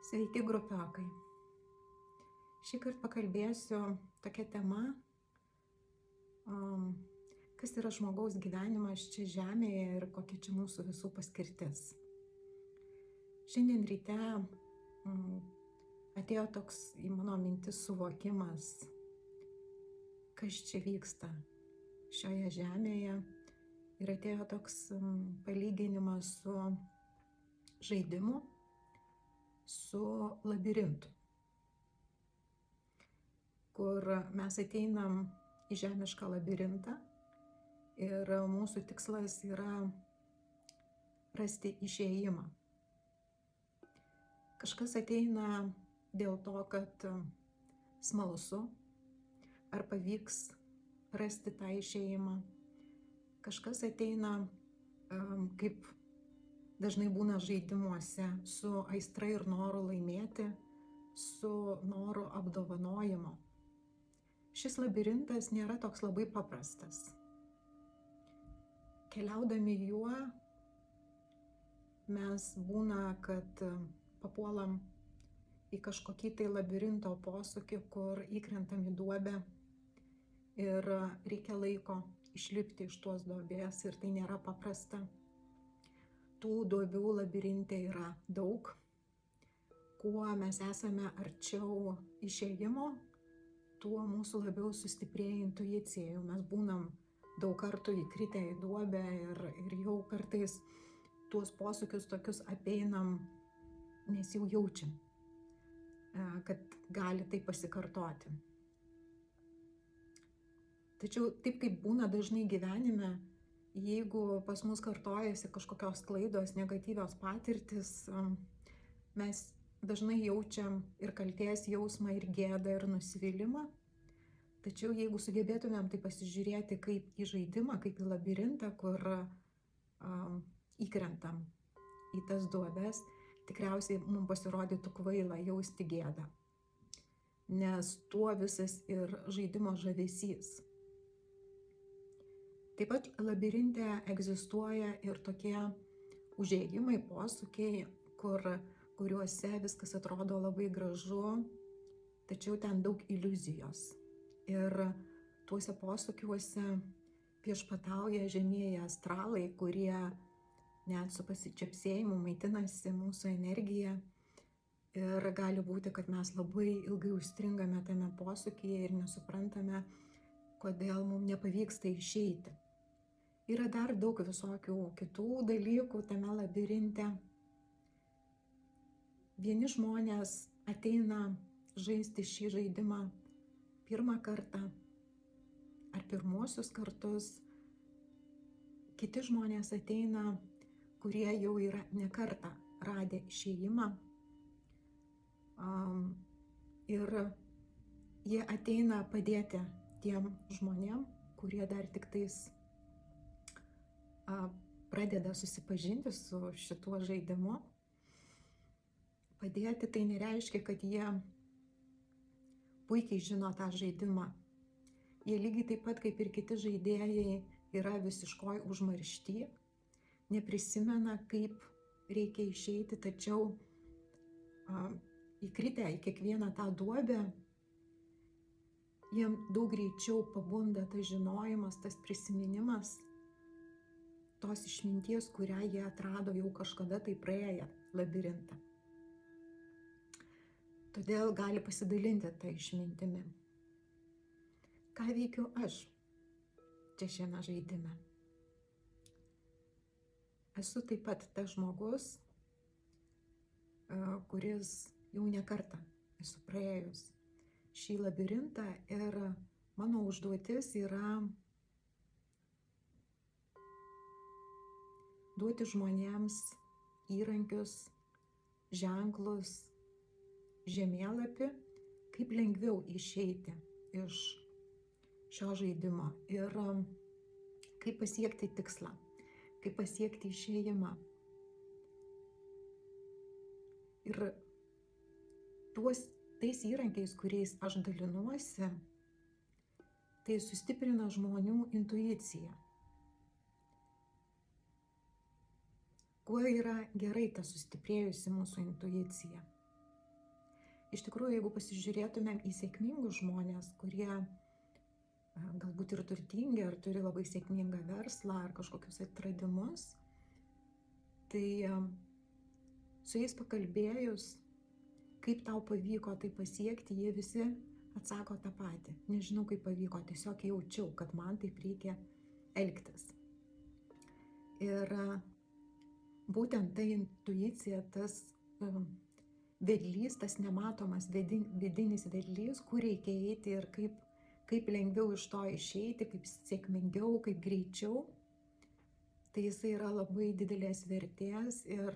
Sveiki grupiokai. Šį kartą pakalbėsiu tokia tema, kas yra žmogaus gyvenimas čia žemėje ir kokia čia mūsų visų paskirtis. Šiandien ryte atėjo toks į mano mintis suvokimas, kas čia vyksta šioje žemėje, ir atėjo toks palyginimas su žaidimu, su labirintu, kur mes ateinam į žemišką labirintą ir mūsų tikslas yra rasti išėjimą. Kažkas ateina dėl to, kad smalsu, ar pavyks rasti tą išėjimą. Kažkas ateina, kaip dažnai būna žaidimuose, su aistra ir noru laimėti, su noru apdovanojimo. Šis labirintas nėra toks labai paprastas. Keliaudami juo, mes būna, kad papuolam į kažkokį tai labirinto posūkį, kur įkrentam į duobę ir reikia laiko išlipti iš tos duobės, ir tai nėra paprasta. Tų duobių labirinte yra daug. Kuo mes esame arčiau išėjimo, tuo mūsų labiau sustiprėja intuicija. Jau mes būnam daug kartų įkritę į duobę ir jau kartais tuos posūkius tokius apeinam, nes jau jaučiam, kad gali tai pasikartoti. Tačiau taip kaip būna dažnai gyvenime, jeigu pas mus kartojasi kažkokios klaidos, negatyvios patirtis, mes dažnai jaučiam ir kaltės jausmą, ir gėdą, ir nusivylimą. Tačiau jeigu sugebėtumėm tai pasižiūrėti kaip į žaidimą, kaip į labirintą, kur įkrentam į tas duobes, tikriausiai mums pasirodytų kvaila jausti gėdą. Nes tuo visas ir žaidimo žavesys. Taip pat labirinte egzistuoja ir tokie užėjimai, posūkiai, kuriuose viskas atrodo labai gražu, tačiau ten daug iliuzijos. Ir tuose posūkiuose viešpatauja žemieji astralai, kurie net su pasičiapsėjimu maitinasi mūsų energiją. Ir gali būti, kad mes labai ilgai užstringame tame posūkyje ir nesuprantame, kodėl mums nepavyksta išeiti. Yra dar daug visokių kitų dalykų tame labirinte. Vieni žmonės ateina žaisti šį žaidimą pirmą kartą ar pirmuosius kartus. Kiti žmonės ateina, kurie jau yra ne kartą radę išėjimą. Ir jie ateina padėti tiem žmonėm, kurie dar tik tais pradeda susipažinti su šituo žaidimu. Padėti tai nereiškia, kad jie puikiai žino tą žaidimą. Jie lygiai taip pat kaip ir kiti žaidėjai yra visiškoj užmaršty, neprisimena, kaip reikia išeiti, tačiau įkritę į kiekvieną tą duobę, jiem daug greičiau pabunda tas žinojimas, tas prisiminimas tos išminties, kurią jie atrado jau kažkada tai praėję labirintą. Todėl gali pasidalinti tą išmintimi. Ką veikiu aš čia šiame žaidime? Esu taip pat tas žmogus, kuris jau ne kartą esu praėjus šį labirintą, ir mano užduotis yra duoti žmonėms įrankius, ženklus, žemėlapį, kaip lengviau išeiti iš šio žaidimo ir kaip pasiekti tikslą, kaip pasiekti išėjimą. Ir tais įrankiais, kuriais aš dalinuosi, tai sustiprina žmonių intuiciją. Kuo yra gerai ta sustiprėjusi mūsų intuicija? Iš tikrųjų, jeigu pasižiūrėtumėm į sėkmingus žmonės, kurie galbūt ir turtingi, ar turi labai sėkmingą verslą, ar kažkokius atradimus, tai su jais pakalbėjus, kaip tau pavyko tai pasiekti, jie visi atsako tą patį. Nežinau, kaip pavyko, tiesiog jaučiau, kad man taip reikia elgtis. Ir būtent ta intuicija, tas vedlys, tas nematomas vidinis vedlys, kur reikia eiti ir kaip lengviau iš to išeiti, kaip sėkmingiau, kaip greičiau, tai jisai yra labai didelės vertės ir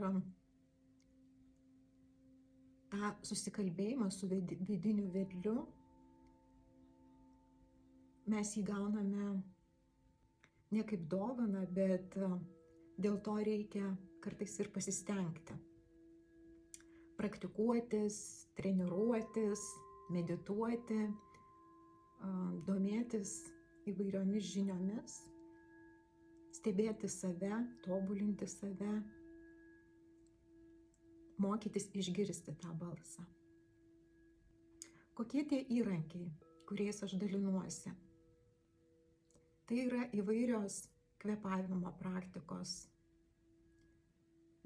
tą susikalbėjimą su vidiniu vedliu mes jį gauname ne kaip dovaną, bet dėl to reikia kartais ir pasistengti. Praktikuotis, treniruotis, medituoti, domėtis įvairiomis žiniomis, stebėti save, tobulinti save, mokytis išgirsti tą balsą. Kokie tie įrankiai, kuriais aš dalinuosi? Tai yra įvairios kvėpavimo praktikos,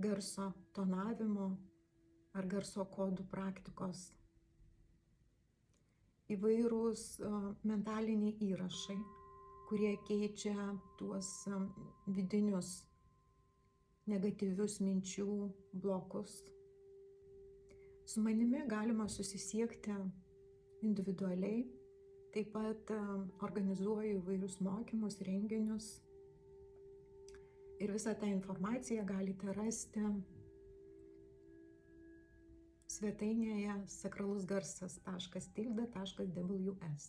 garso tonavimo ar garso kodų praktikos, įvairūs mentaliniai įrašai, kurie keičia tuos vidinius negatyvius minčių blokus. Su manimi galima susisiekti individualiai, taip pat organizuoju įvairius mokymus, renginius ir visą tą informaciją galite rasti svetainėje sakralusgarsas.tilda.ws.